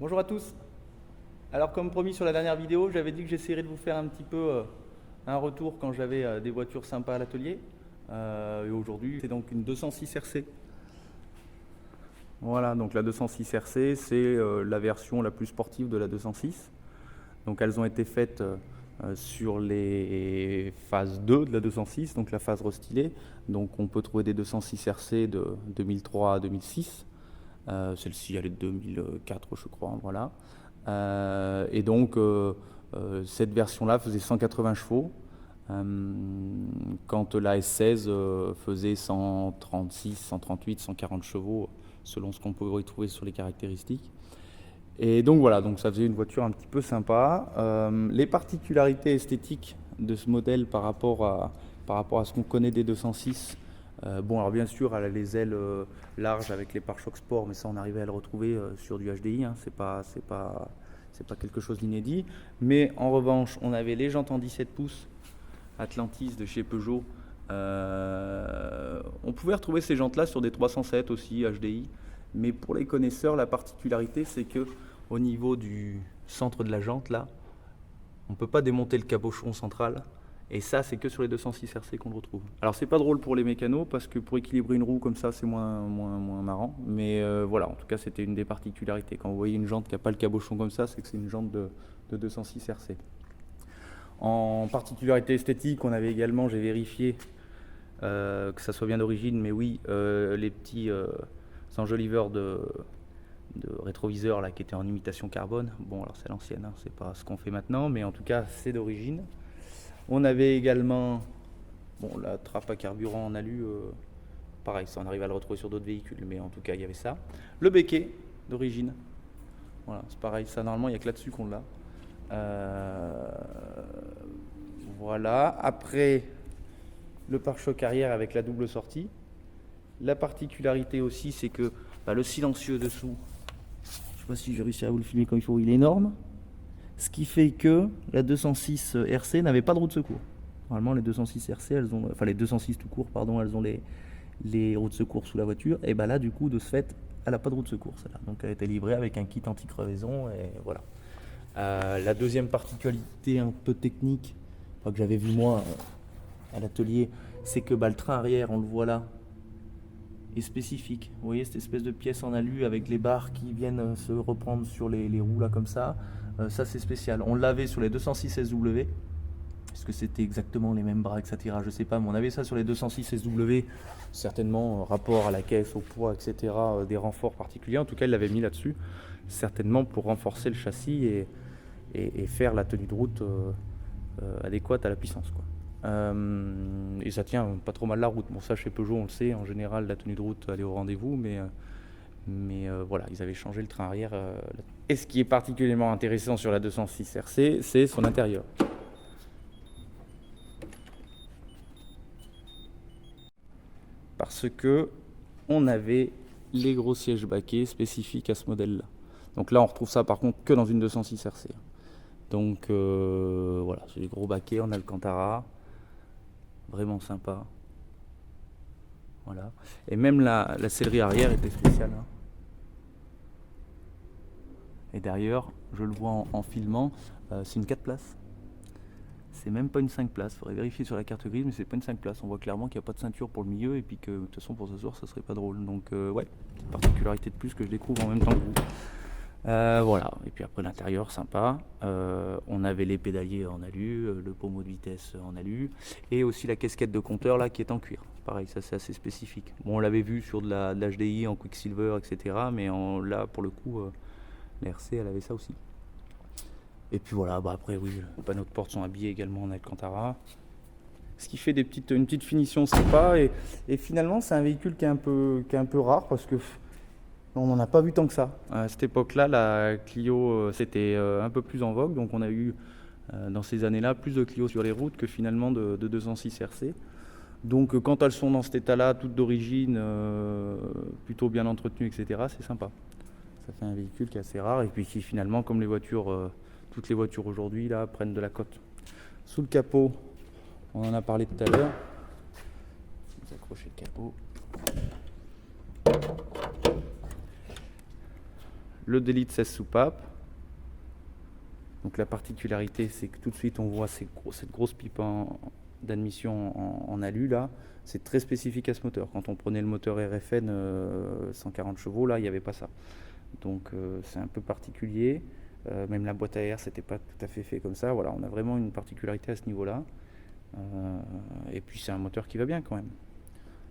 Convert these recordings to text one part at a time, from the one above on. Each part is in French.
Bonjour à tous. Alors comme promis sur la dernière vidéo, j'avais dit que j'essaierais de vous faire un petit peu un retour quand j'avais des voitures sympas à l'atelier. Et aujourd'hui, c'est donc une 206 RC. Voilà, donc la 206 RC, c'est la version la plus sportive de la 206. Donc elles ont été faites sur les phases 2 de la 206, donc la phase restylée. Donc on peut trouver des 206 RC de 2003 à 2006. Celle-ci, elle est de 2004, je crois. Voilà. Et donc, cette version-là faisait 180 chevaux, quand la S16 faisait 136, 138, 140 chevaux, selon ce qu'on peut retrouver sur les caractéristiques. Et donc voilà, donc ça faisait une voiture un petit peu sympa. Les particularités esthétiques de ce modèle par rapport à ce qu'on connaît des 206, bon, alors bien sûr, elle a les ailes larges avec les pare-chocs sport, mais ça, on arrivait à le retrouver sur du HDI, hein, c'est pas quelque chose d'inédit. Mais en revanche, on avait les jantes en 17 pouces Atlantis de chez Peugeot. On pouvait retrouver ces jantes-là sur des 307 aussi HDI, mais pour les connaisseurs, la particularité, c'est que au niveau du centre de la jante, là, on ne peut pas démonter le cabochon central. Et ça, c'est que sur les 206 RC qu'on le retrouve. Alors, c'est pas drôle pour les mécanos, parce que pour équilibrer une roue comme ça, c'est moins marrant. Mais voilà, en tout cas, c'était une des particularités. Quand vous voyez une jante qui n'a pas le cabochon comme ça, c'est que c'est une jante de 206 RC. En particularité esthétique, on avait également, j'ai vérifié que ça soit bien d'origine, mais oui, les petits enjoliveurs de rétroviseurs là, qui étaient en imitation carbone. Bon, alors c'est l'ancienne, hein, c'est pas ce qu'on fait maintenant, mais en tout cas, c'est d'origine. On avait également la trappe à carburant en alu, pareil, ça on arrive à le retrouver sur d'autres véhicules, mais en tout cas il y avait ça. Le béquet d'origine, voilà, c'est pareil, ça normalement il n'y a que là-dessus qu'on l'a. Voilà, après le pare-choc arrière avec la double sortie. La particularité aussi, c'est que le silencieux dessous, je ne sais pas si j'ai réussi à vous le filmer comme il faut, il est énorme. Ce qui fait que la 206 RC n'avait pas de roue de secours. Normalement, les 206 RC, les 206 tout court, pardon, elles ont les roues de secours sous la voiture. Et là, du coup, de ce fait, elle n'a pas de roue de secours, celle-là. Donc, elle a été livrée avec un kit anti-crevaison, et voilà. La deuxième particularité un peu technique, que j'avais vu moi à l'atelier, c'est que le train arrière, on le voit là, est spécifique. Vous voyez cette espèce de pièce en alu avec les barres qui viennent se reprendre sur les roues là comme ça. Ça c'est spécial. On l'avait sur les 206 SW. Est-ce que c'était exactement les mêmes bras que ça tira, je sais pas, mais on avait ça sur les 206 SW, certainement rapport à la caisse, au poids, etc., des renforts particuliers. En tout cas, il l'avait mis là-dessus, certainement pour renforcer le châssis et faire la tenue de route adéquate à la puissance, quoi. Et ça tient pas trop mal la route. Bon, ça chez Peugeot on le sait, en général la tenue de route elle est au rendez-vous, mais voilà, ils avaient changé le train arrière. Et ce qui est particulièrement intéressant sur la 206 RC, c'est son intérieur. Parce que on avait les gros sièges baquets spécifiques à ce modèle-là. Donc là on retrouve ça par contre que dans une 206 RC. Donc voilà, c'est des gros baquets en Alcantara, vraiment sympa. Voilà. Et même la sellerie arrière était spéciale, hein. Et derrière, je le vois en filmant, c'est une 4 places. C'est même pas une 5 places. Il faudrait vérifier sur la carte grise, mais c'est pas une 5 places. On voit clairement qu'il n'y a pas de ceinture pour le milieu et puis que de toute façon pour s'asseoir, ça serait pas drôle. Donc ouais, petite particularité de plus que je découvre en même temps que vous. Voilà, et puis après l'intérieur sympa, on avait les pédaliers en alu, le pommeau de vitesse en alu, et aussi la casquette de compteur là qui est en cuir. Pareil, ça c'est assez spécifique. Bon, on l'avait vu sur de l'HDI en Quicksilver, etc., mais là pour le coup, la RC elle avait ça aussi. Et puis voilà, après oui, les panneaux de porte sont habillés également en Alcantara, ce qui fait une petite finition sympa, et finalement c'est un véhicule qui est un peu rare parce que on n'en a pas vu tant que ça. À cette époque-là, la Clio, c'était un peu plus en vogue. Donc on a eu, dans ces années-là, plus de Clio sur les routes que finalement de 206 RC. Donc quand elles sont dans cet état-là, toutes d'origine, plutôt bien entretenues, etc., c'est sympa. Ça fait un véhicule qui est assez rare et puis qui finalement, comme les voitures, toutes les voitures aujourd'hui, là, prennent de la cote. Sous le capot, on en a parlé tout à l'heure. Vous accrochez le capot. le 2 litres 16 soupapes. Donc la particularité, c'est que tout de suite on voit cette grosse pipe d'admission en alu là. C'est très spécifique à ce moteur. Quand on prenait le moteur RFN 140 chevaux, là il n'y avait pas ça. Donc c'est un peu particulier. Même la boîte à air, c'était pas tout à fait fait comme ça. Voilà, on a vraiment une particularité à ce niveau-là. Et puis c'est un moteur qui va bien quand même.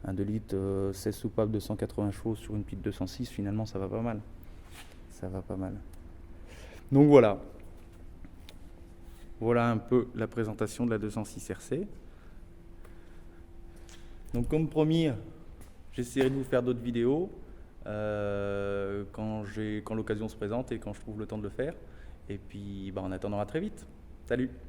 Un 2 litres 16 soupapes de 180 chevaux sur une pipe 206, finalement ça va pas mal. Ça va pas mal. Donc voilà. Voilà un peu la présentation de la 206 RC. Donc comme promis, j'essaierai de vous faire d'autres vidéos quand l'occasion se présente et quand je trouve le temps de le faire. Et puis en attendant, à très vite. Salut!